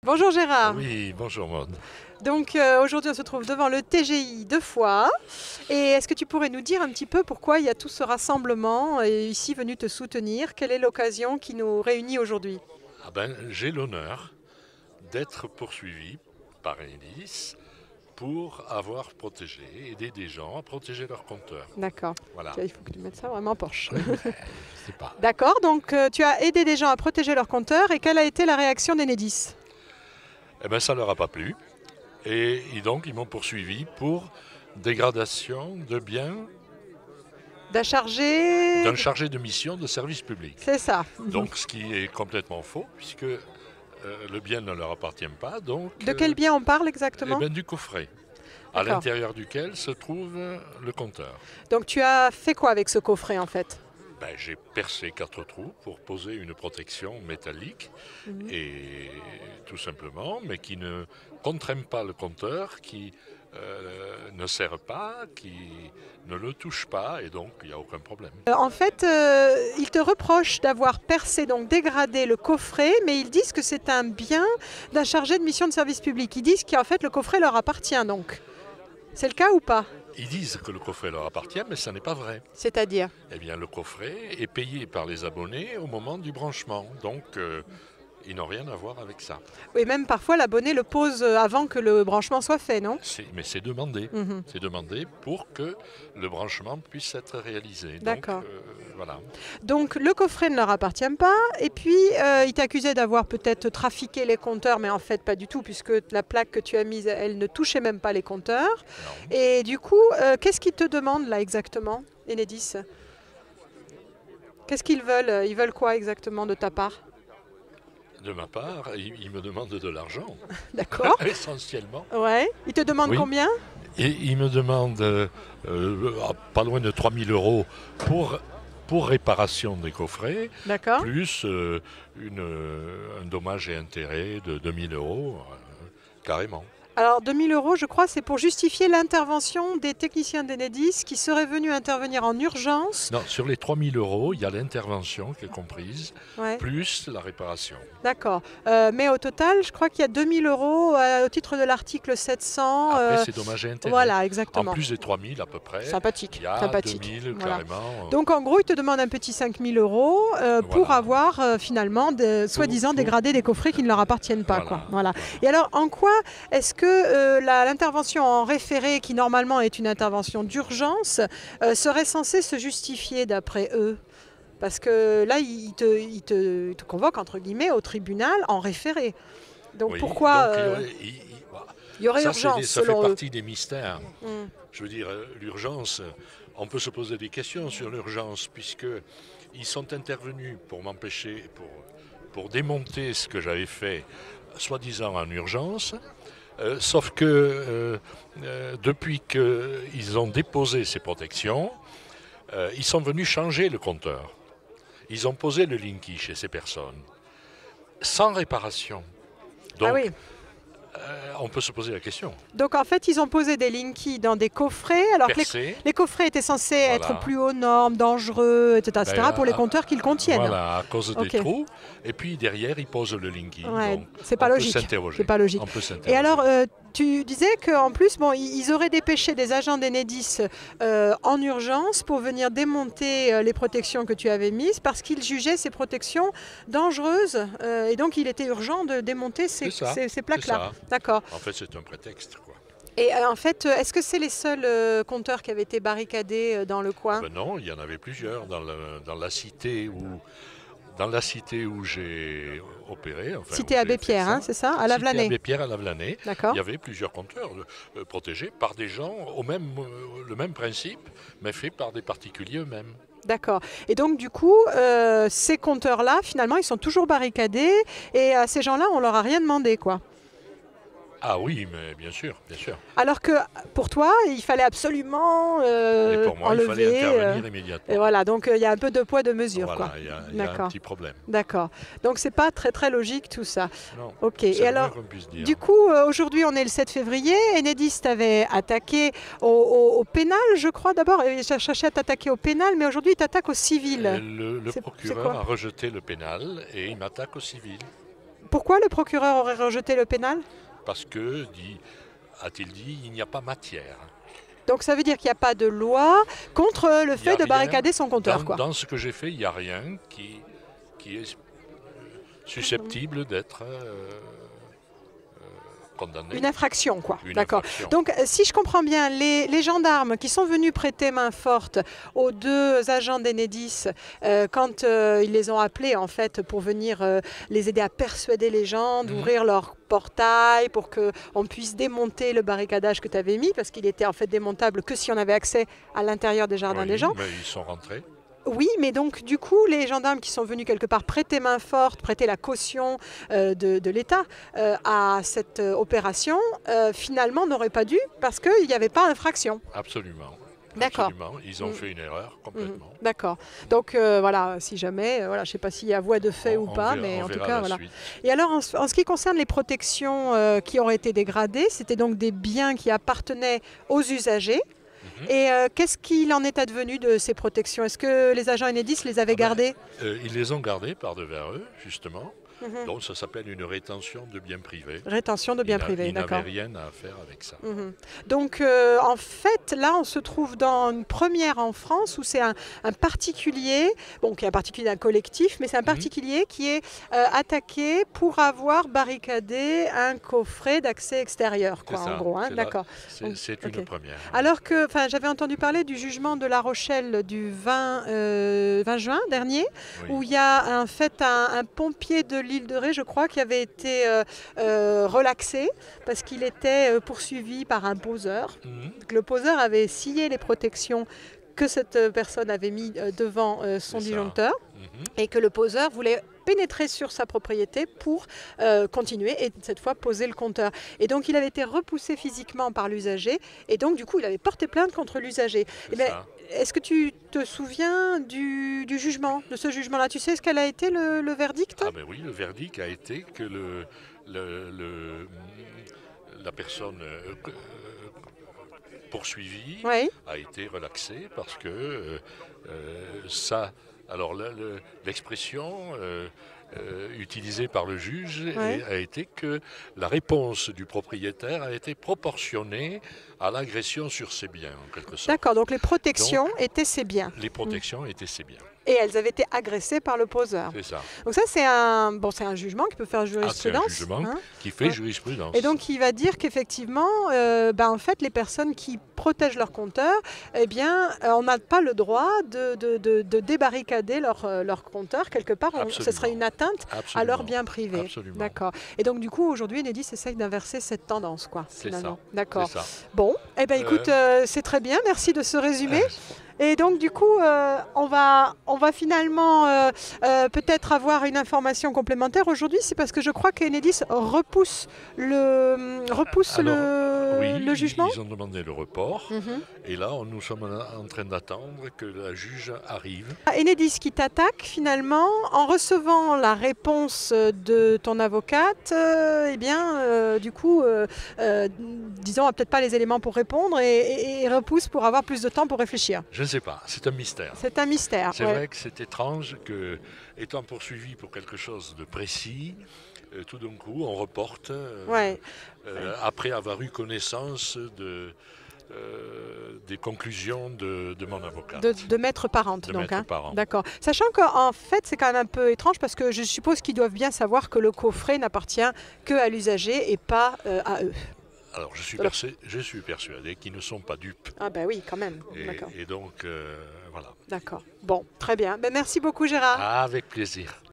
Bonjour Gérard. Oui, bonjour Maud. Donc aujourd'hui on se trouve devant le TGI de Foix. Et est-ce que tu pourrais nous dire un petit peu pourquoi il y a tout ce rassemblement ici venu te soutenir? Quelle est l'occasion qui nous réunit aujourd'hui? J'ai l'honneur d'être poursuivi par Enedis pour avoir aidé des gens à protéger leur compteur. D'accord. Voilà. Il faut que tu mettes ça vraiment en poche. Oui, je sais pas. D'accord, donc tu as aidé des gens à protéger leur compteur et quelle a été la réaction d'Enedis? Ça leur a pas plu. Et donc, ils m'ont poursuivi pour dégradation de biens D'un chargé. d'un chargé de mission de service public. C'est ça. Donc, ce qui est complètement faux, puisque le bien ne leur appartient pas. Donc, De quel bien on parle exactement? du coffret, à D'accord. l'intérieur duquel se trouve le compteur. Donc tu as fait quoi avec ce coffret en fait? J'ai percé 4 trous pour poser une protection métallique et tout simplement, mais qui ne contraint pas le compteur, qui ne serre pas, qui ne le touche pas et donc il n'y a aucun problème. En fait, ils te reprochent d'avoir percé, donc dégradé le coffret, mais ils disent que c'est un bien d'un chargé de mission de service public. Ils disent qu'en fait le coffret leur appartient donc. C'est le cas ou pas? Ils disent que le coffret leur appartient, mais ça n'est pas vrai. C'est-à-dire? Eh bien, le coffret est payé par les abonnés au moment du branchement, donc ils n'ont rien à voir avec ça. Oui, même parfois l'abonné le pose avant que le branchement soit fait, non? Mais c'est demandé. Mhm. C'est demandé pour que le branchement puisse être réalisé. D'accord. Donc, voilà. Donc le coffret ne leur appartient pas, et puis ils t'accusaient d'avoir peut-être trafiqué les compteurs, mais en fait pas du tout, puisque la plaque que tu as mise, elle ne touchait même pas les compteurs. Non. Et du coup, qu'est-ce qu'ils te demandent là exactement, Enedis? Qu'est-ce qu'ils veulent? Ils veulent quoi exactement de ta part? De ma part, ils me demandent de l'argent, D'accord. essentiellement. Ouais. Ils te demandent Oui. combien? Et ils me demandent pas loin de 3 000 euros pour réparation des coffrets, D'accord. plus un dommage et intérêt de 2 000 euros, carrément. Alors 2000 euros, je crois, c'est pour justifier l'intervention des techniciens d'Enedis qui seraient venus intervenir en urgence. Non, sur les 3 000 euros, il y a l'intervention qui est comprise, Ouais. plus la réparation. D'accord. Mais au total, je crois qu'il y a 2000 euros au titre de l'article 700. Après, c'est dommage et intérêt. Voilà, exactement. En plus des 3 000 à peu près, Sympathique. il y a Sympathique. 2 000 Voilà. carrément. Donc en gros, ils te demandent un petit 5000 euros pour Voilà. avoir finalement soi-disant dégradé des coffrets qui ne leur appartiennent pas. Voilà. Quoi. Voilà. Et alors, en quoi est-ce que l'intervention en référé, qui normalement est une intervention d'urgence, serait censée se justifier d'après eux? Parce que là, ils te convoquent, entre guillemets, au tribunal en référé. Donc Oui, pourquoi donc, il y aurait ça, urgence ça fait selon eux? partie des mystères. Mm. Je veux dire, l'urgence, on peut se poser des questions sur l'urgence, puisqu'ils sont intervenus pour m'empêcher, pour démonter ce que j'avais fait, soi-disant en urgence. Sauf que depuis qu'ils ont déposé ces protections, ils sont venus changer le compteur. Ils ont posé le Linky chez ces personnes, sans réparation. Donc, Ah oui. on peut se poser la question. Donc en fait, ils ont posé des Linky dans des coffrets, alors que Percé, les coffrets étaient censés Voilà. être plus aux normes, dangereux, etc., Ben, pour les compteurs qu'ils contiennent. Voilà, à cause Ok. des trous. Et puis derrière, ils posent le Linky. Ouais, Donc, c'est pas on peut logique. s'interroger. C'est pas logique. On peut s'interroger. Et alors, tu disais qu'en plus, bon, ils auraient dépêché des agents d'Enedis en urgence pour venir démonter les protections que tu avais mises parce qu'ils jugeaient ces protections dangereuses. Et donc, il était urgent de démonter ces C'est ça, plaques-là. c'est ça. D'accord. En fait, c'est un prétexte, quoi. Et en fait, est-ce que c'est les seuls compteurs qui avaient été barricadés dans le coin? Non, il y en avait plusieurs dans la cité où j'ai opéré. Enfin, Cité où j'ai Abbé fait Pierre, ça. hein, c'est ça? À Cité Lavelanet. Abbé Pierre à Lavelanet. D'accord. Il y avait plusieurs compteurs protégés par des gens le même principe, mais fait par des particuliers eux-mêmes. D'accord. Et donc, du coup, ces compteurs-là, finalement, ils sont toujours barricadés et à ces gens-là, on leur a rien demandé, quoi. Ah oui, mais bien sûr, bien sûr. Alors que pour toi, il fallait absolument Et pour moi, enlever. il fallait intervenir immédiatement. Et voilà, donc il y a un peu de poids de mesure, Voilà, quoi. il y a un D'accord. petit problème. D'accord. Donc c'est pas très très logique tout ça. Non, Ok. c'est Et le alors, moins qu'on puisse dire. du coup, aujourd'hui, on est le 7 février. Enedis t'avait attaqué au pénal, je crois d'abord. Il cherchait à t'attaquer au pénal, mais aujourd'hui, il t'attaque au civil. Le C'est procureur quoi a rejeté le pénal et il m'attaque au civil. Pourquoi le procureur aurait rejeté le pénal? Parce que, a-t-il dit, il n'y a pas matière. Donc ça veut dire qu'il n'y a pas de loi contre le fait de rien, barricader son compteur, quoi. Dans ce que j'ai fait, il n'y a rien qui est susceptible d'être condamné. Une infraction, quoi. Une D'accord. infraction. Donc, si je comprends bien, les gendarmes qui sont venus prêter main forte aux deux agents d'Enedis quand ils les ont appelés, en fait, pour venir les aider à persuader les gens d'ouvrir leur portail pour qu'on puisse démonter le barricadage que tu avais mis, parce qu'il était en fait démontable que si on avait accès à l'intérieur des jardins des gens. Mais ils sont rentrés. Oui, mais donc du coup, les gendarmes qui sont venus quelque part prêter main forte, prêter la caution de l'État à cette opération, finalement n'auraient pas dû parce qu'il n'y avait pas infraction. Absolument. D'accord. Absolument. Ils ont fait une erreur complètement. D'accord. Donc voilà, si jamais, voilà, je ne sais pas s'il y a voie de fait ou pas, mais en tout cas, voilà. Suite. Et alors, en ce qui concerne les protections qui auraient été dégradées, c'était donc des biens qui appartenaient aux usagers. Et qu'est-ce qu'il en est advenu de ces protections? Est-ce que les agents Enedis les avaient gardées? Ils les ont gardées par devers eux, justement. Donc ça s'appelle une rétention de biens privés. Rétention de biens privés, d'accord. Il n'avait rien à faire avec ça. Donc en fait, là, on se trouve dans une première en France où c'est un particulier, bon, qui est un particulier d'un collectif, mais c'est un particulier qui est attaqué pour avoir barricadé un coffret d'accès extérieur, quoi, en gros. Hein, d'accord. C'est une première. Alors que, j'avais entendu parler du jugement de La Rochelle du 20 juin dernier, où il y a en fait un pompier de l'île de Ré, je crois, qui avait été relaxé parce qu'il était poursuivi par un poseur. Le poseur avait scié les protections que cette personne avait mis devant son disjoncteur et que le poseur voulait pénétrer sur sa propriété pour continuer et cette fois poser le compteur. Et donc il avait été repoussé physiquement par l'usager et donc du coup il avait porté plainte contre l'usager. Est-ce que tu te souviens du jugement, de ce jugement-là? Tu sais ce qu'elle a été le verdict? Ah ben oui, le verdict a été que la personne poursuivie a été relaxée parce que ça... Alors l'expression utilisée par le juge a été que la réponse du propriétaire a été proportionnée à l'agression sur ses biens, en quelque sorte. D'accord, donc les protections étaient ses biens. Les protections étaient ses biens. Et elles avaient été agressées par le poseur. C'est ça. Donc ça, c'est un jugement qui peut faire jurisprudence. C'est un jugement qui fait jurisprudence. Et donc, il va dire qu'effectivement, en fait, les personnes qui protègent leur compteur, eh bien, on n'a pas le droit de débarricader leur compteur. Quelque part, ce serait une atteinte à leur bien privé. Absolument. D'accord. Et donc, du coup, aujourd'hui, Enedis essaye d'inverser cette tendance, quoi. C'est ça. D'accord. Ça. Bon, eh ben, écoute, c'est très bien. Merci de ce résumé. Et donc du coup, on va finalement peut-être avoir une information complémentaire aujourd'hui. C'est parce que je crois qu'Enedis repousse le jugement. Ils ont demandé le report. Et là, nous sommes en train d'attendre que la juge arrive. Enedis qui t'attaque finalement en recevant la réponse de ton avocate. Du coup, disons, n'a peut-être pas les éléments pour répondre et repousse pour avoir plus de temps pour réfléchir. Je ne sais pas, c'est un mystère. C'est un mystère. C'est vrai que c'est étrange que, étant poursuivi pour quelque chose de précis, tout d'un coup on reporte après avoir eu connaissance des conclusions de mon avocat. De maître Parente, donc. Parente. D'accord. Sachant qu'en fait, c'est quand même un peu étrange parce que je suppose qu'ils doivent bien savoir que le coffret n'appartient qu'à l'usager et pas à eux. Alors, je suis persuadé qu'ils ne sont pas dupes. Ah ben oui, quand même. Et donc, voilà. D'accord. Bon, très bien. Ben, merci beaucoup, Gérard. Avec plaisir.